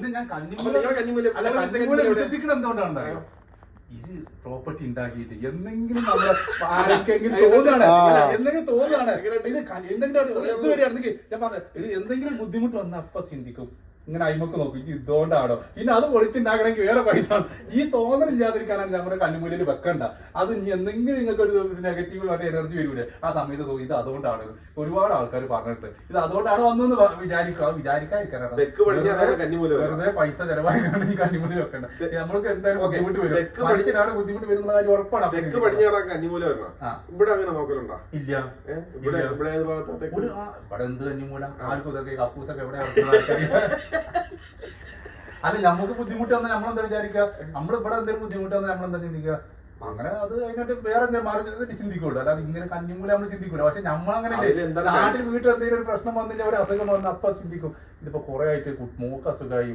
പിന്നെ ഞാൻ കന്നിമൂല വിശ്വസിക്കണം എന്തുകൊണ്ടാണെന്ന് അറിയോ? ഇത് പ്രോപ്പർട്ടി ഉണ്ടാക്കിയിട്ട് എന്തെങ്കിലും നമ്മളെ ആർക്കെങ്കിലും തോന്നുകയാണ്, എന്തെങ്കിലും തോന്നുകയാണ് ഇത് എന്തെങ്കിലും ഇതുവരെയാണെങ്കിൽ ഞാൻ പറഞ്ഞു എന്തെങ്കിലും ബുദ്ധിമുട്ട് വന്നാൽ അപ്പൊ ചിന്തിക്കും ഇങ്ങനെ അയിമക്ക് നോക്കും ഇത് ഇതുകൊണ്ടാണോ, പിന്നെ അത് പൊളിച്ചുണ്ടാക്കണമെങ്കിൽ വേറെ പൈസ ആണ്. ഈ തോന്നലില്ലാതിരിക്കാനാണ് നമ്മുടെ കണ്ണുമുല്ലിൽ വെക്കണ്ട. അത് ഇനി എന്തെങ്കിലും നിങ്ങൾക്ക് ഒരു നെഗറ്റീവ് മറ്റേ എനർജി വരൂലേ, ആ സമയത്ത് തോന്നി ഇത് അതുകൊണ്ടാണ്. ഒരുപാട് ആൾക്കാർ പറഞ്ഞിട്ട് ഇത് അതുകൊണ്ടാണ് വന്നു വിചാരിക്കാതിരിക്കാനാണ്. വെറുതെ പൈസ ചെലവായിക്കാണ്ട് ഈ കന്നിമൂല വെക്കണ്ട. നമ്മൾക്ക് എന്തായാലും ബുദ്ധിമുട്ട് വരും, മനുഷ്യനാണ് ബുദ്ധിമുട്ട് വരുന്ന കാര്യം ഉറപ്പാണ്. ഇല്ല ഇവിടെ എന്ത് കന്നിമൂല ആർക്കും ഇതൊക്കെ കക്കൂസൊക്കെ എവിടെ അല്ല നമുക്ക് ബുദ്ധിമുട്ട് വന്നാൽ നമ്മളെന്താ വിചാരിക്കുക, നമ്മളിവിടെ എന്തെങ്കിലും ബുദ്ധിമുട്ട് വന്നാൽ നമ്മളെന്താ ചിന്തിക്കുക, അങ്ങനെ അത് അതിനായിട്ട് വേറെ എന്തെങ്കിലും മാറി ചിന്തിക്കുള്ളൂ. അല്ലാതെ ഇങ്ങനെ കന്നിമൂല നമ്മൾ ചിന്തിക്കൂല. പക്ഷെ നമ്മളങ്ങനെ നാട്ടിൽ വീട്ടിൽ എന്തെങ്കിലും ഒരു പ്രശ്നം വന്നില്ല, ഒരു അസുഖം വന്നാൽ അപ്പൊ ചിന്തിക്കും ഇതിപ്പോ കുറെ ആയിട്ട് മൂക്ക് അസുഖമായി